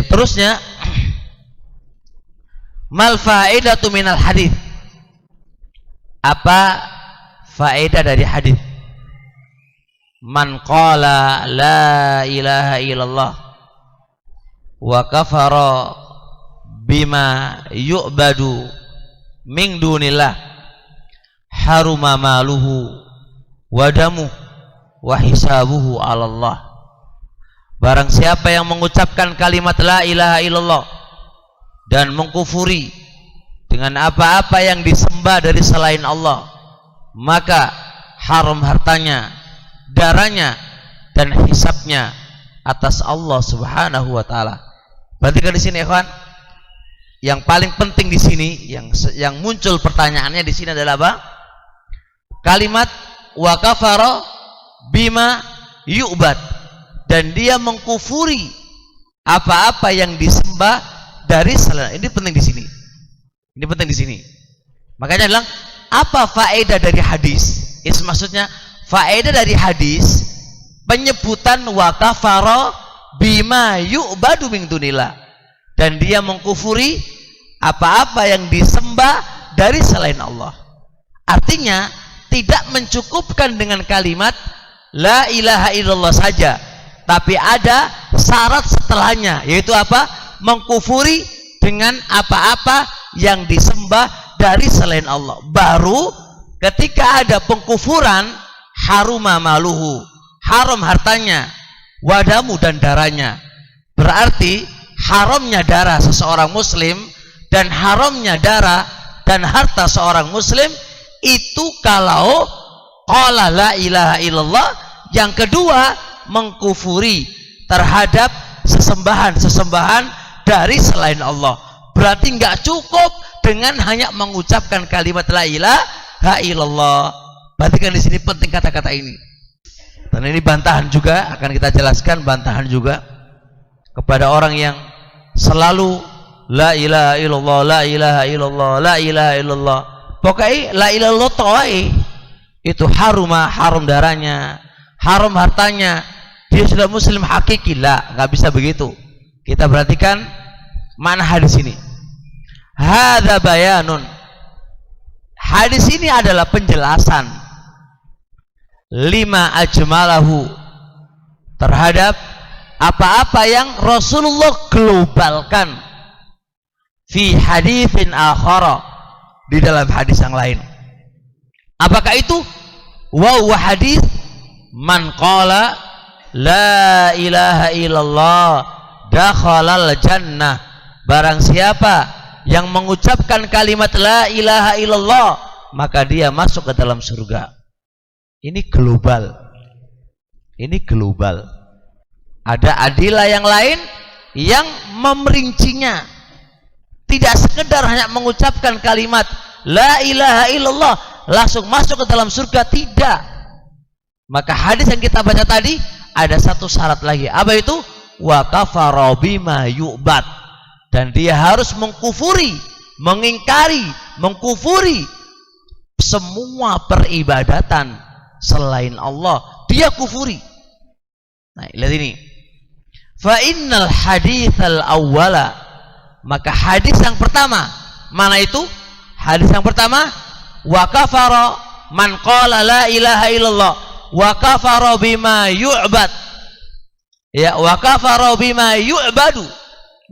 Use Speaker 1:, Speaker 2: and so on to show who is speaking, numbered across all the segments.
Speaker 1: Terusnya, mal faedatu minal hadis. Apa faedah dari hadis? Man qala la ilaha illallah wa kafara bima yu'badu min dunillah haruma maluhu wa damuhu wa hisabuhu 'ala Allah. Barang siapa yang mengucapkan kalimat la ilaha illallah dan mengkufuri dengan apa-apa yang disembah dari selain Allah, maka haram hartanya, darahnya, dan hisabnya atas Allah Subhanahu wa taala. Perhatikan di sini, ikhwan. Yang paling penting di sini, yang muncul pertanyaannya di sini adalah apa? Kalimat wa kafara bima yu'bad, dan dia mengkufuri apa-apa yang disembah dari selain. Ini penting di sini. Ini penting di sini. Makanya bilang, apa faedah dari hadis? Itu maksudnya faedah dari hadis penyebutan wa kafara bima yu'badu min dunillah, dan dia mengkufuri apa-apa yang disembah dari selain Allah. Artinya tidak mencukupkan dengan kalimat la ilaha illallah saja, tapi ada syarat setelahnya, yaitu apa? Mengkufuri dengan apa-apa yang disembah dari selain Allah. Baru ketika ada pengkufuran, haruma maluhu, haram hartanya, wadamu, dan darahnya. Berarti haramnya darah seseorang muslim dan haramnya darah dan harta seorang muslim itu kalau qala la ilaha illallah. Yang kedua, mengkufuri terhadap sesembahan dari selain Allah. Berarti nggak cukup dengan hanya mengucapkan kalimat la ilaha illallah. Perhatikan di sini penting kata-kata ini. Dan ini bantahan juga, akan kita jelaskan bantahan juga kepada orang yang selalu la ilaha illallah, la ilaha illallah, la ilaha illallah. Pokoknya la ilaha illallah toai itu haram darahnya, haram hartanya. Dia sudah muslim hakiki. Lah, nggak bisa begitu. Kita perhatikan mana hadis ini. Hadza bayanun. Hadis ini adalah penjelasan lima ajmalahu terhadap apa-apa yang Rasulullah globalkan fi haditsin akhara, di dalam hadis yang lain. Apakah itu? Wa huwa hadis man qala la ilaha illallah dakhalal jannah. Barang siapa yang mengucapkan kalimat la ilaha illallah, maka dia masuk ke dalam surga. Ini global. Ini global. Ada adilah yang lain yang memerincinya. Tidak sekedar hanya mengucapkan kalimat la ilaha illallah langsung masuk ke dalam surga, tidak. Maka hadis yang kita baca tadi ada satu syarat lagi. Apa itu? Wa kafara bima yu'bad. Dan dia harus mengkufuri, mengingkari, mengkufuri semua peribadatan selain Allah. Dia kufuri. Nah, lihat ini. Fa innal haditsal awwala, maka hadis yang pertama, mana itu? Hadis yang pertama, wa kafara man qala la ilaha illallah wa kafara bima yu'bad. Ya, wa kafara bima yu'badu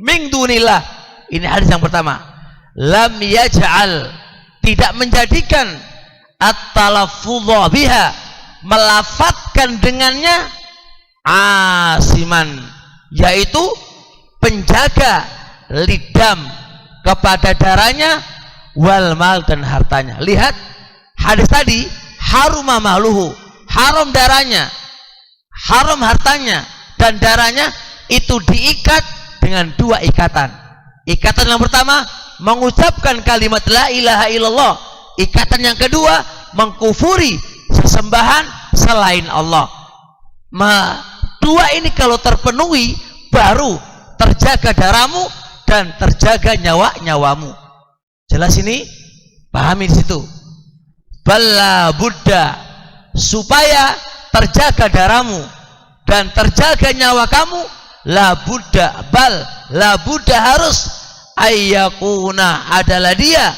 Speaker 1: min dunillah. Ini hadis yang pertama. Lam yaj'al, tidak menjadikan at-talaffudha biha, melafatkan dengannya, asiman, yaitu penjaga lidam kepada darahnya, wal mal, dan hartanya. Lihat hadis tadi, haruma maluhu, haram darahnya, haram hartanya, dan darahnya itu diikat dengan dua ikatan. Ikatan yang pertama mengucapkan kalimat la ilaha illallah. Ikatan yang kedua mengkufuri sesembahan selain Allah. Dua ini kalau terpenuhi, baru terjaga darahmu dan terjaga nyawamu. Jelas ini? Pahami di situ. Bala Buddha, supaya terjaga darahmu dan terjaga nyawa kamu, la Buddha, bal la budda harus ayyakuna adalah dia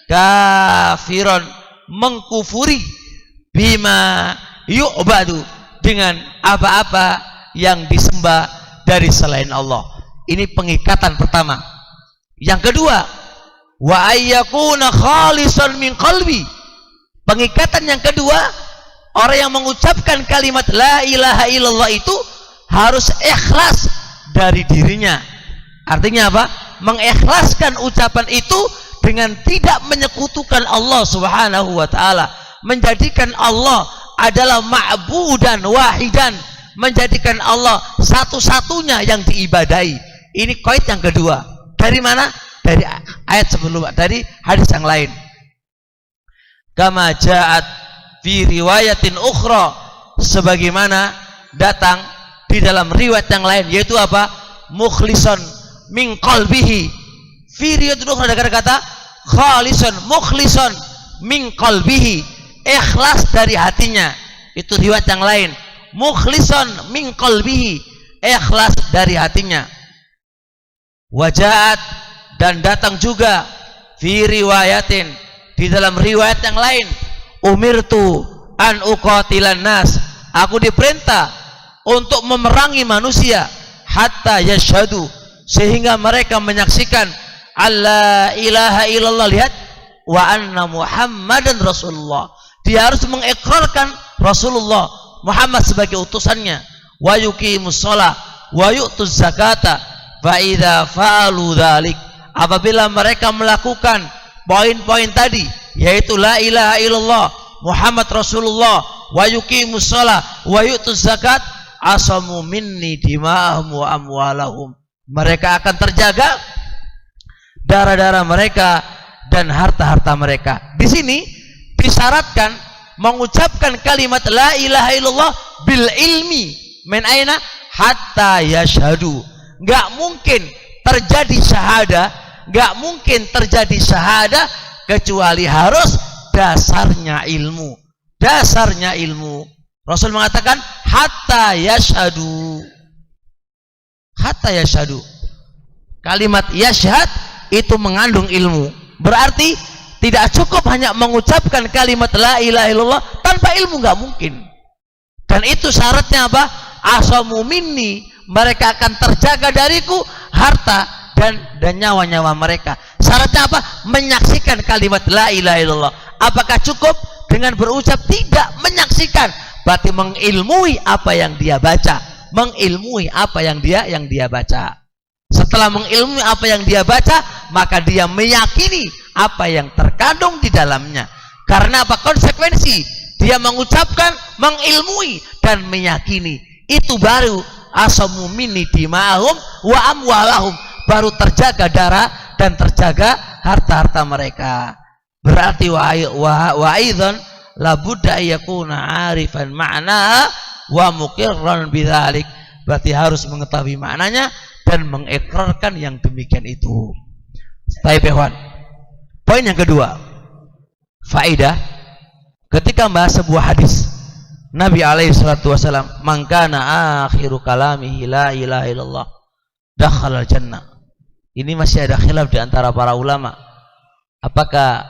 Speaker 1: kafiron mengkufuri bima yu'badu dengan apa-apa yang disembah dari selain Allah. Ini pengikatan pertama. Yang kedua, wa ayyakuna khalisan min qalbi. Pengikatan yang kedua, orang yang mengucapkan kalimat la ilaha illallah itu harus ikhlas dari dirinya. Artinya apa? Mengikhlaskan ucapan itu dengan tidak menyekutukan Allah Subhanahu wa taala, menjadikan Allah adalah ma'budan wahidan, menjadikan Allah satu-satunya yang diibadahi. Ini qaid yang kedua. Dari mana? Dari ayat sebelum, dari hadis yang lain. Kama ja'at fi riwayatin ukhra, sebagaimana datang di dalam riwayat yang lain, yaitu apa? Mukhlisan min qalbihi. Fi riwayatin ukhra ada kata khalisan, mukhlisan min qalbihi, ikhlas dari hatinya. Itu riwayat yang lain. Mukhlisan min qalbihi, ikhlas dari hatinya. Wajaat, dan datang juga fi riwayatin, di dalam riwayat yang lain, umirtu an uqatilan nas, aku diperintah untuk memerangi manusia hatta yashhadu, sehingga mereka menyaksikan alla ilaha illallah, lihat, wa anna muhammadan rasulullah, dia harus mengikrarkan Rasulullah Muhammad sebagai utusannya, wa yuqimus shalah wa yu'tuz zakata, fa idza fa'alu dzalik, apabila mereka melakukan poin-poin tadi, yaitu la ilaha illallah Muhammad Rasulullah wa yuqimus shalah wa yu'tuz zakat, asamu minni dima'ahum wa amwalahum, mereka akan terjaga darah-darah mereka dan harta-harta mereka. Di sini disyaratkan mengucapkan kalimat la ilaha illallah bil ilmi, min aina hatta yashhadu. Enggak mungkin terjadi syahadah, enggak mungkin terjadi syahadah kecuali harus dasarnya ilmu. Dasarnya ilmu. Rasul mengatakan hatta yashhadu. Hatta yashhadu. Kalimat yashhad itu mengandung ilmu. Berarti tidak cukup hanya mengucapkan kalimat la ilaha illallah tanpa ilmu, enggak mungkin. Dan itu syaratnya apa? Asamu minni, mereka akan terjaga dariku harta dan nyawa-nyawa mereka. Syaratnya apa? Menyaksikan kalimat la ilaha illallah. Apakah cukup dengan berucap? Tidak, menyaksikan. Berarti mengilmui apa yang dia baca, mengilmui apa yang dia baca. Setelah mengilmui apa yang dia baca, maka dia meyakini apa yang terkandung di dalamnya. Karena apa? Konsekuensi dia mengucapkan, mengilmui dan meyakini. Itu baru asamu minni dima'ahum wa amwalahum, baru terjaga darah dan terjaga harta-harta mereka. Berarti wa aidan la budda yakuna arifan ma'na wa muqirran bidzalik, berarti harus mengetahui maknanya dan mengikrarkan yang demikian itu. Baik, ikhwan. Poin yang kedua, faedah ketika membahas sebuah hadis Nabi alaihi salatu wasallam, man kana akhiru kalamihi la ilaha illallah dakhalal jannah. Ini masih ada khilaf di antara para ulama. Apakah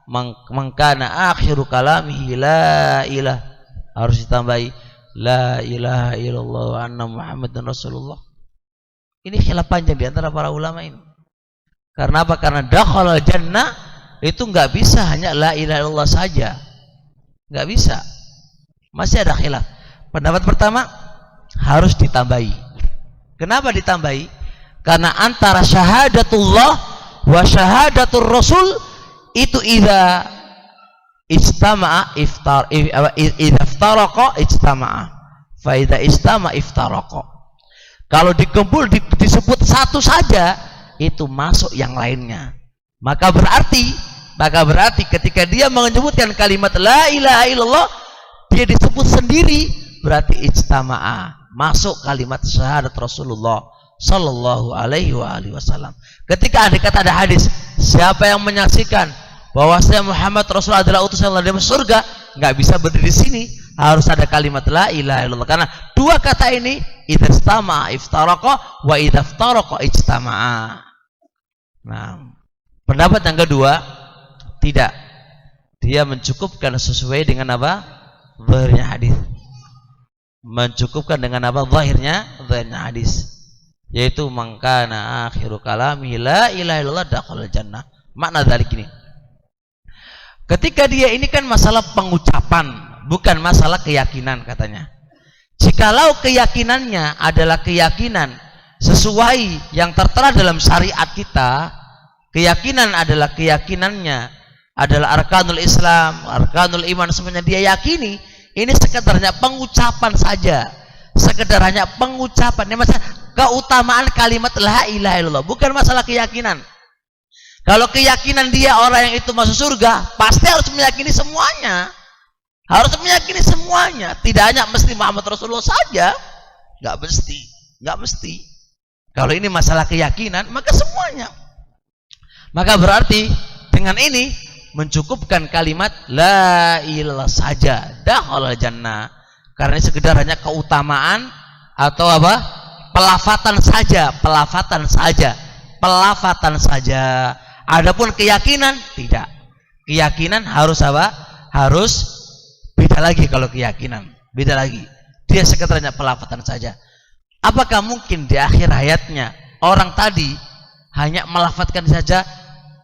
Speaker 1: man kana akhiru kalamihi la ilah harus ditambahi la ilaha illallah wa anna muhammadan rasulullah? Ini khilaf panjang di antara para ulama ini. Karena apa? Karena dakhalal jannah itu enggak bisa hanya la ilaha illallah saja. Enggak bisa. Masih ada khilaf. Pendapat pertama harus ditambahi. Kenapa ditambahi? Karena antara syahadatullah wa syahadatur rasul itu idza ijtama'a idza iftaraqa ijtama'a fa idza ijtama'a iftaraqa. Kalau dikumpul disebut satu saja, itu masuk yang lainnya. Maka berarti ketika dia menyebutkan kalimat la ilaha illallah, dia disebut sendiri, berarti ijtama'a, masuk kalimat syahadat Rasulullah sallallahu alaihi wasallam. Ketika ada hadis, siapa yang menyaksikan bahwa saya Muhammad Rasul adalah utusan Allah di surga, nggak bisa berdiri di sini harus ada kalimat la ilaha illallah. Karena dua kata ini idza istama'a iftaraqa wa idza iftaraqa ijtama'a. Nah, pendapat yang kedua tidak. Dia mencukupkan sesuai dengan apa? Zahirnya hadis. Mencukupkan dengan apa? Zahirnya hadis. Yaitu mangkana akhiru kalami la ilaha illallah dakhala jannah. Makna dzalik ini. Ketika dia ini kan masalah pengucapan, bukan masalah keyakinan katanya. Jikalau keyakinannya adalah keyakinan sesuai yang tertera dalam syariat kita, keyakinan adalah keyakinannya adalah arkanul Islam, arkanul iman, semuanya dia yakini, ini sekedarnya pengucapan saja. Sekedar hanya pengucapan. Ini masalah keutamaan kalimat la ilaha illallah, bukan masalah keyakinan. Kalau keyakinan dia orang yang itu masuk surga, pasti harus meyakini semuanya. Harus meyakini semuanya. Tidak hanya mesti Muhammad Rasulullah saja. Nggak mesti. Kalau ini masalah keyakinan, maka semuanya. Maka berarti dengan ini mencukupkan kalimat la ilallah saja. Dakhalal jannah. Karena ini sekedar hanya keutamaan atau apa? Pelafatan saja. Adapun keyakinan tidak. Keyakinan harus apa? Harus beda lagi. Kalau keyakinan beda lagi. Dia sekedarnya pelafatan saja. Apakah mungkin di akhir hayatnya orang tadi hanya melafatkan saja?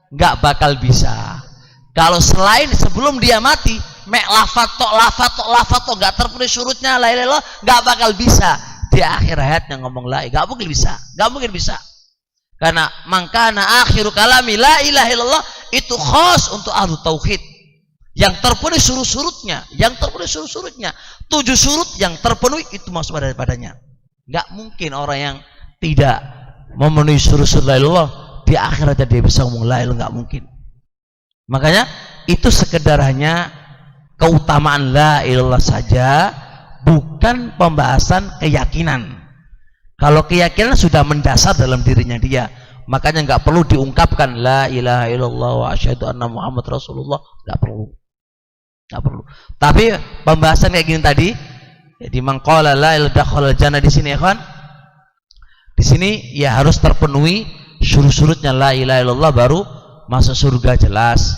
Speaker 1: Nggak bakal bisa. Kalau selain sebelum dia mati lafat tok nggak terpenuhi syurutnya la ilaha illallah, nggak bakal bisa. Di akhir hayatnya ngomong la ilaha, nggak mungkin bisa. Karena mangkana akhiru kalami la ilaha illallah itu khas untuk ahlu tauhid yang terpenuhi surut-surutnya, 7 surut yang terpenuhi itu masuk padanya. Nggak mungkin orang yang tidak memenuhi surut-surut la ilaha illallah di akhiratnya dia bisa ngomong la ilaha, nggak mungkin. Makanya itu sekedar hanya keutamaan la ilaha illallah saja, bukan pembahasan keyakinan. Kalau keyakinan sudah mendasar dalam dirinya dia, makanya nggak perlu diungkapkan la ilaha illallah wa asyhadu anna Muhammad Rasulullah, nggak perlu. Tapi pembahasan kayak gini tadi, jadi mangqala la ilaha dakhalal jannah di sini ya kan? Di sini ya harus terpenuhi surut-surutnya la ilaha illallah baru masuk surga, jelas.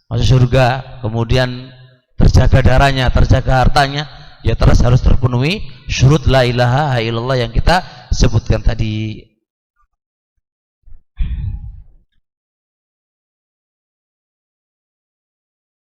Speaker 1: Masuk surga, kemudian terjaga darahnya, terjaga hartanya, ya terus harus terpenuhi syurut la ilaha illallah yang kita sebutkan tadi.